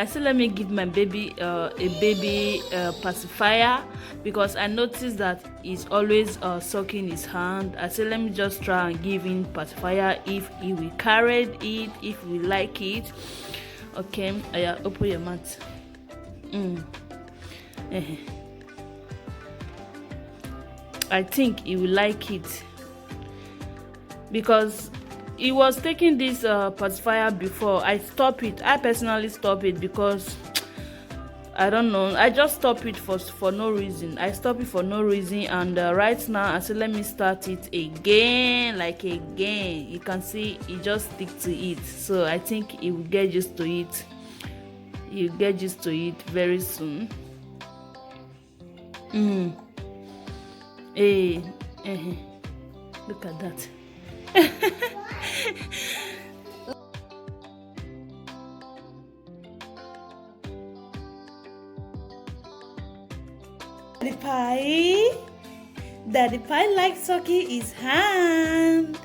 I said let me give my baby a baby pacifier, because I noticed that he's always sucking his hand. I said let me just try and give him pacifier if he will carry it, if we like it. Okay, yeah, open your mouth. I think he will like it, because he was taking this pacifier before. I personally stop it because I don't know, I just stop it for no reason. I stop it for no reason, and right now I said let me start it again. You can see he just stick to it, so I think he will get used to it. He'll get used to it very soon. Look at that. Daddy Pie likes sucking his hand.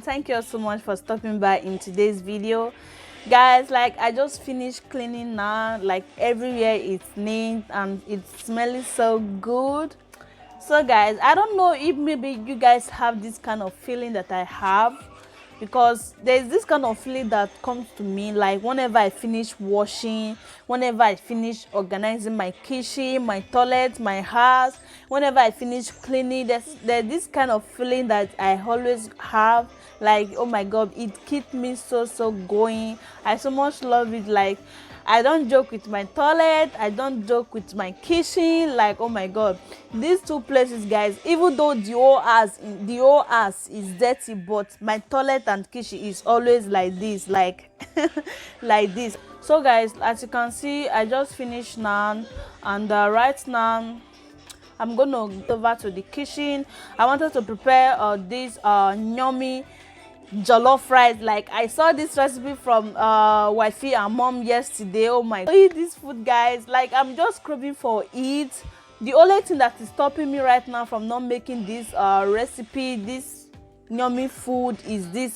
Thank you all so much for stopping by in today's video, guys. Like, I just finished cleaning now. Like, everywhere it's neat and it's smelling so good. So guys, I don't know if maybe you guys have this kind of feeling that I have, because there's this kind of feeling that comes to me, like whenever I finish washing, whenever I finish organizing my kitchen, my toilet, my house, whenever I finish cleaning, there's this kind of feeling that I always have, like, oh my god, it keeps me so going. I so much love it. Like, I don't joke with my toilet, I don't joke with my kitchen. Like, oh my god, these two places, guys, even though the whole house is dirty, but my toilet and kitchen is always like this, like like this. So guys, as you can see, I just finished now, and right now I'm gonna go over to the kitchen. I wanted to prepare this yummy jollof rice. Like, I saw this recipe from wifey and mom yesterday. Oh my god, eat this food, guys. Like, I'm just craving for it. The only thing that is stopping me right now from not making this recipe, this yummy food, is this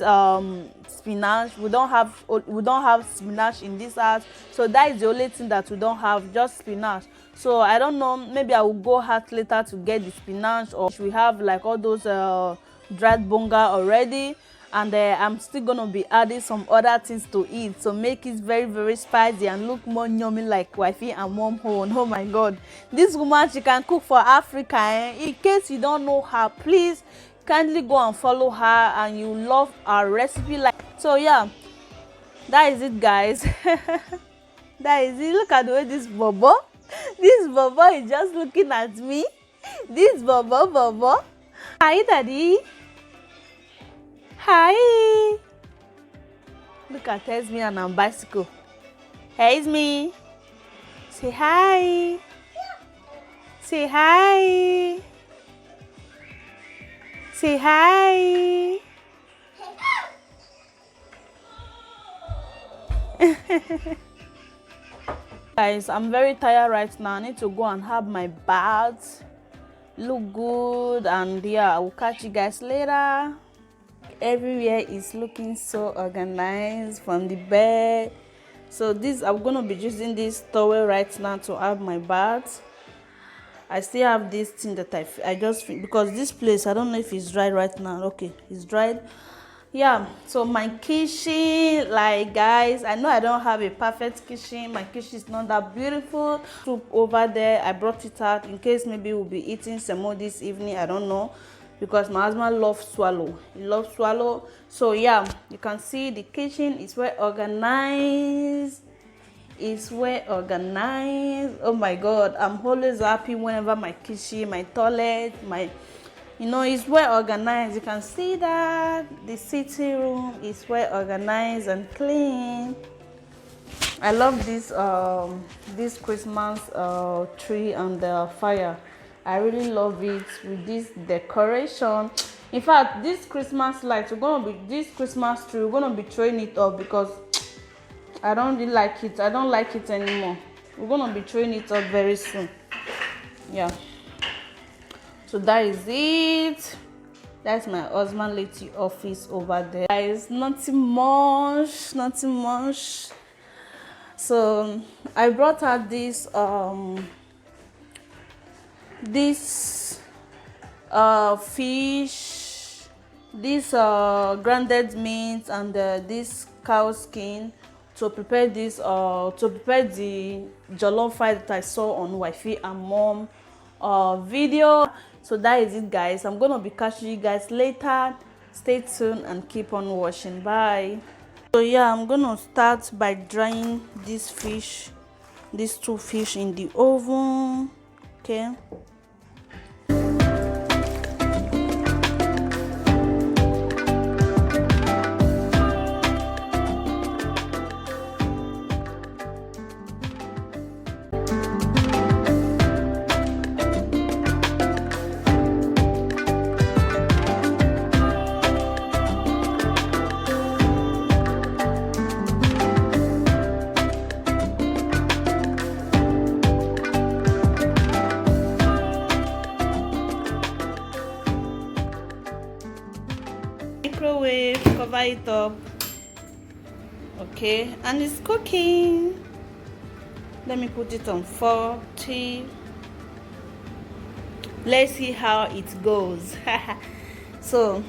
spinach. We don't have spinach in this house, so that is the only thing that we don't have, just spinach. So I don't know, maybe I will go out later to get the spinach, or we have like all those dried bonga already. And I'm still gonna be adding some other things to it to make it very, very spicy and look more yummy like wifey and mom own. Oh my god, this woman, she can cook for Africa, eh? In case you don't know her, please kindly go and follow her, and you love her recipe. Like, so yeah, that is it, guys. That is it. Look at the way this bobo is just looking at me. This bobo. Hi, daddy. Hi. Look at Esme and on bicycle. Hey, Esme. Say hi. Say hi. Say hi. Guys, I'm very tired right now. I need to go and have my bath, look good, and yeah, I will catch you guys later. Everywhere is looking so organized, from the bed. So this, I'm gonna be using this towel right now to have my bath. I still have this thing that I just, because this place, I don't know if it's dried right now. Okay, it's dried. Yeah, so my kitchen, like, guys, I know I don't have a perfect kitchen. My kitchen is not that beautiful. Soup over there, I brought it out in case maybe we'll be eating some more this evening. I don't know, because my husband loves swallow. He loves swallow. So yeah, you can see the kitchen is well organized. It's well organized. Oh my god, I'm always happy whenever my kitchen, my toilet, it's well organized. You can see that the sitting room is well organized and clean. I love this Christmas tree and the fire. I really love it with this decoration. In fact, this Christmas light, this Christmas tree, we're gonna be throwing it up because I don't really like it. I don't like it anymore. We're gonna be throwing it up very soon. Yeah. So that is it. That's my husband lady office over there. Guys, nothing much. So I brought out this fish, this grounded meat, and this cow skin to prepare the jollof rice that I saw on wifey and mom video. So that is it, guys. I'm gonna be catching you guys later. Stay tuned and keep on watching. Bye. So yeah, I'm gonna start by drying these two fish in the oven. Okay. Microwave, cover it up. Okay, and it's cooking. Let me put it on 40. Let's see how it goes. So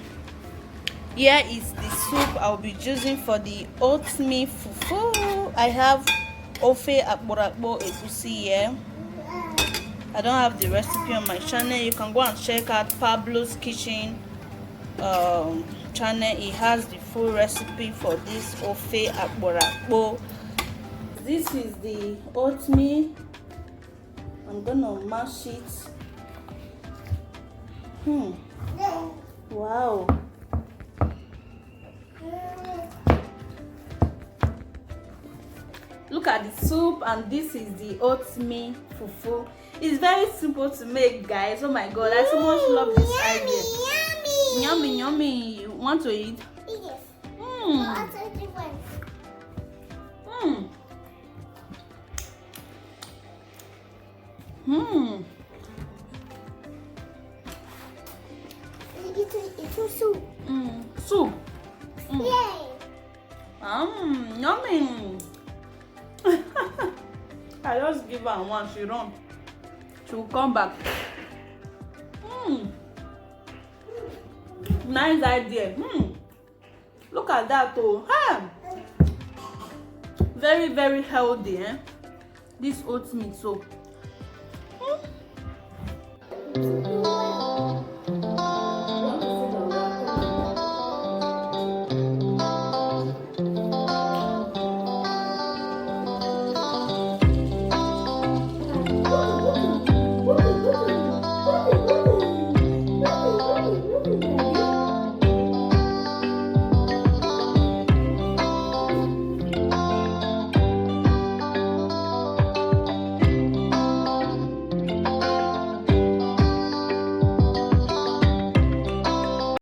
here is the soup I'll be using for the oatmeal fufu. I have ofe akporakpo egusi here. I don't have the recipe on my channel. You can go and check out Pablo's Kitchen channel. He has the full recipe for this ofe akporakpo. this is the oatmeal. I'm gonna mash it. Wow. Look at the soup, and this is the oatmeal fufu. It's very simple to make, guys. Oh my god, I so much love this idea. Yummy, yummy. You want to eat? Yes. It's soup. Soup. Yay. Yummy. I just give her one, she run. She will come back. Nice idea. Look at that, oh. Very, very healthy, eh? This oatmeal soap.